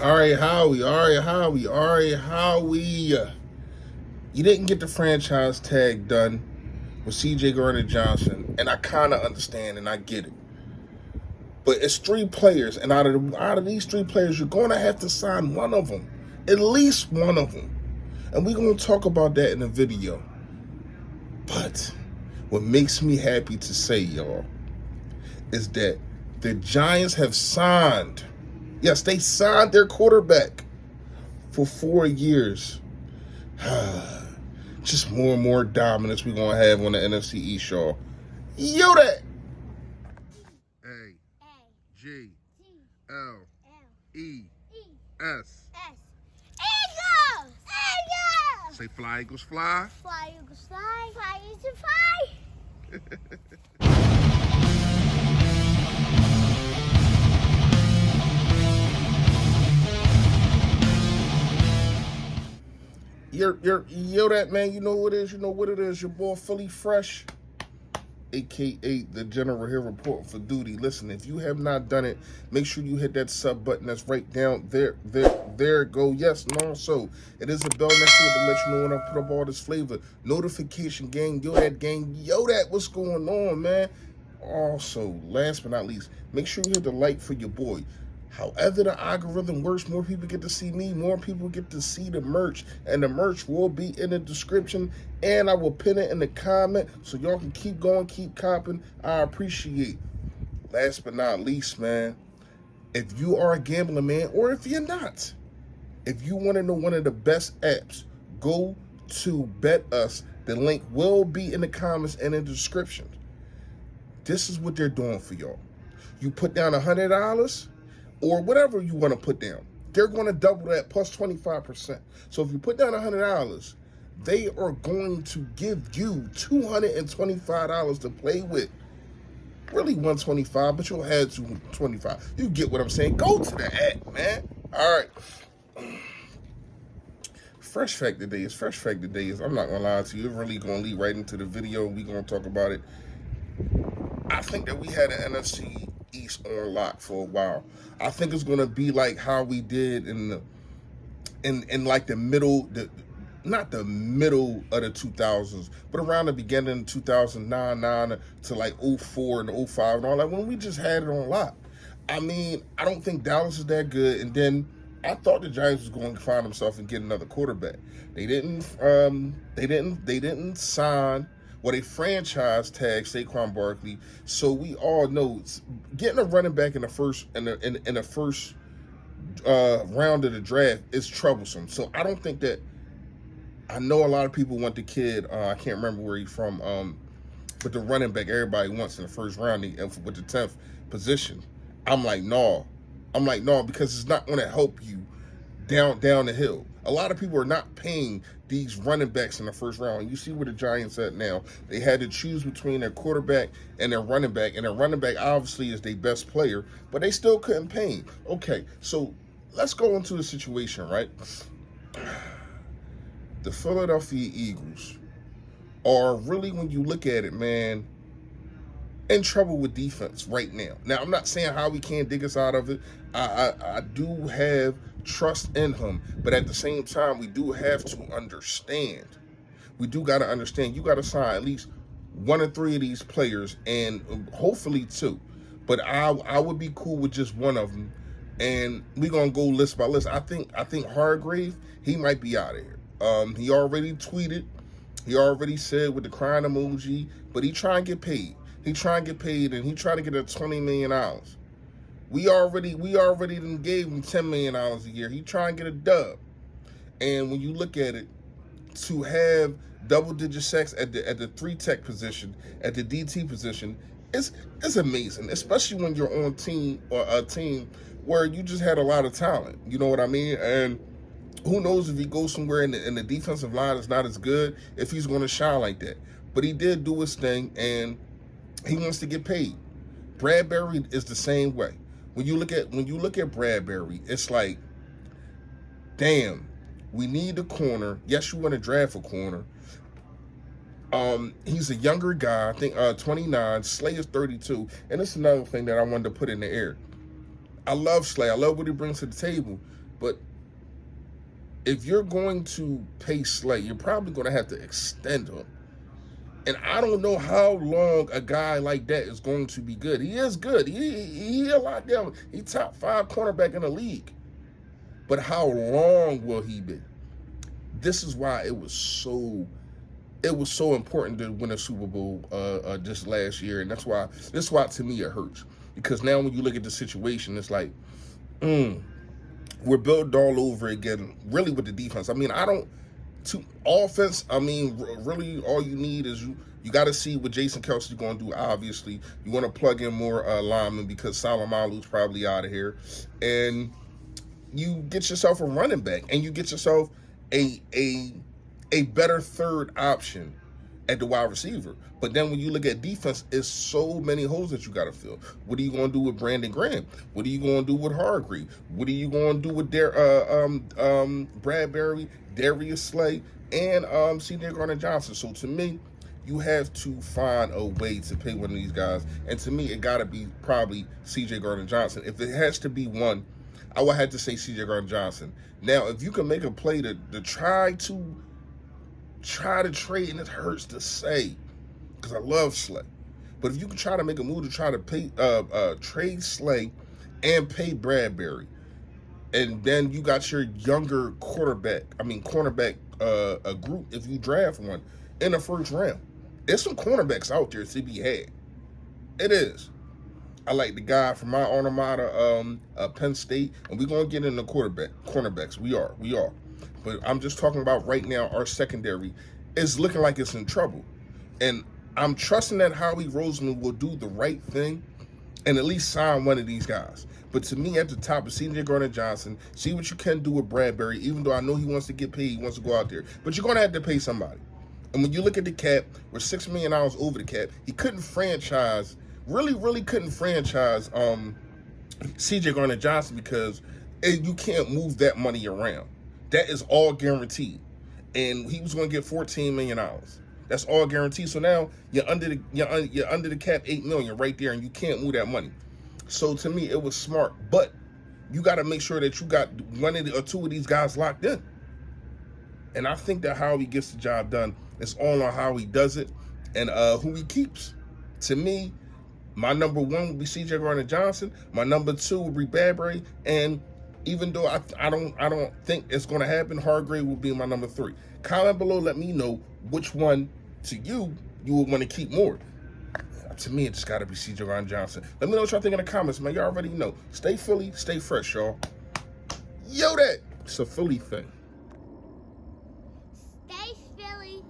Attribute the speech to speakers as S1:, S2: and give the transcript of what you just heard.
S1: All right, Howie. You didn't get the franchise tag done with CJ Gardner Johnson, and I kind of understand and I get it. But it's three players, and out of these three players, you're going to have to sign one of them, at least one of them. And we're going to talk about that in the video. But what makes me happy to say, y'all, is that the Giants have signed. Yes, they signed their quarterback for 4 years. Just more and more dominance we're going to have on the NFC East, y'all. Yo, that. A-G-L-E-S.
S2: Eagles! Eagles!
S1: Say fly, Eagles, fly.
S2: Fly, Eagles, fly. Fly, Eagles, fly.
S1: Yo, that man, you know what it is. Your boy Philly Fresh, aka the General here reporting for duty. Listen, if you have not done it, make sure you hit that sub button that's right down there. There it go. Yes, and also it is a bell next to it to let you know when I put up all this flavor. Notification gang, yo that, what's going on, man? Also, last but not least, make sure you hit the like for your boy. However the algorithm works, more people get to see me, more people get to see the merch, and the merch will be in the description, and I will pin it in the comment so y'all can keep going, keep copping. I appreciate. Last but not least, man, if you are a gambling man, or if you're not, if you want to know one of the best apps, go to Betus. The link will be in the comments and in the description. This is what they're doing for y'all. You put down $100, or whatever you want to put down. They're going to double that plus 25%. So if you put down $100, they are going to give you $225 to play with. Really $125, but you'll have $225. You get what I'm saying? Go to the app, man. All right. Fresh fact today is, I'm not going to lie to you, it's really going to lead right into the video. We're going to talk about it. I think that we had an NFC East on lock for a while. I think it's gonna be like how we did in like the middle, not the middle of the 2000s, but around the beginning of 2009 to like 04 and 05 and all that, when we just had it on lock. I mean, I don't think Dallas is that good, and then I thought the Giants was going to find themselves and get another quarterback. They didn't sign. Well, they franchise tag Saquon Barkley, so we all know getting a running back in the first round of the draft is troublesome. So I don't think that. I know a lot of people want the kid. I can't remember where he's from, but the running back everybody wants in the first round with the 10th position. I'm like, no, because it's not going to help you down the hill. A lot of people are not paying these running backs in the first round. And you see where the Giants at now. They had to choose between their quarterback and their running back. And their running back obviously is their best player, but they still couldn't pay him. Okay, so let's go into the situation, right? The Philadelphia Eagles are really, when you look at it, man, in trouble with defense right now. Now, I'm not saying how we can't dig us out of it. I do have trust in him, but at the same time, we do have to understand. We do got to understand. You got to sign at least 1 or 3 of these players, and hopefully 2. But I would be cool with just one of them, and we're gonna go list by list. I think Hargrave, he might be out of here. He already tweeted. He already said with the crying emoji, but he trying to get paid. He trying to get paid, and he trying to get a $20 million. We already done gave him $10 million a year. He trying to get a dub. And when you look at it, to have double-digit sacks at the 3 tech position, at the DT position, it's amazing, especially when you're on a team where you just had a lot of talent. You know what I mean? And who knows if he goes somewhere and the defensive line is not as good, if he's going to shine like that. But he did do his thing, and he wants to get paid. Bradberry is the same way. When you look at Bradberry, it's like, damn, we need a corner. Yes, you want to draft a corner. He's a younger guy, I think 29. Slay is 32. And it's another thing that I wanted to put in the air. I love Slay. I love what he brings to the table. But if you're going to pay Slay, you're probably going to have to extend him. And I don't know how long a guy like that is going to be good. He is good. He a lot down. He top 5 cornerback in the league. But how long will he be? This is why it was so important to win a Super Bowl just last year, and that's why to me it hurts, because now when you look at the situation, it's like we're built all over again. Really with the defense, I mean, offense. I mean, really all you need is you got to see what Jason Kelsey's going to do. Obviously, you want to plug in more linemen because Salomalu's probably out of here, and you get yourself a running back, and you get yourself a better third option at the wide receiver. But then when you look at defense, it's so many holes that you got to fill. What are you going to do with Brandon Graham? What are you going to do with Hargrave? What are you going to do with Bradberry, Darius Slay, and CJ Gardner-Johnson? So to me, you have to find a way to pay one of these guys. And to me, it got to be probably CJ Gardner-Johnson. If it has to be one, I would have to say CJ Gardner-Johnson. Now, if you can make a play to try to trade, and it hurts to say, because I love Slay, but if you can try to make a move to try to pay trade Slay and pay Bradberry, and then you got your younger cornerback group, if you draft one in the first round. There's some cornerbacks out there to be had. It is. I like the guy from my alma mater, Penn State, and we're going to get into cornerbacks. We are. But I'm just talking about right now, our secondary is looking like it's in trouble. And I'm trusting that Howie Roseman will do the right thing and at least sign one of these guys. But to me, at the top is CJ Gardner-Johnson. See what you can do with Bradberry, even though I know he wants to get paid, he wants to go out there. But you're going to have to pay somebody. And when you look at the cap, we're $6 million over the cap. He couldn't franchise, really couldn't franchise CJ Gardner-Johnson because you can't move that money around. That is all guaranteed. And he was going to get $14 million. That's all guaranteed. So now you're under the cap $8 million right there, and you can't move that money. So to me, it was smart. But you got to make sure that you got one or two of these guys locked in. And I think that how he gets the job done is all on how he does it and who he keeps. To me, my number 1 would be CJ Gardner-Johnson. My number 2 would be Bradberry, and even though I don't think it's going to happen, Hargrave will be my number 3. Comment below, let me know which one to you would want to keep more. To me, it just got to be CJ Gardner-Johnson. Let me know what y'all think in the comments, man. Y'all already know. Stay Philly, stay fresh, y'all. Yo, that. It's a Philly thing.
S2: Stay Philly,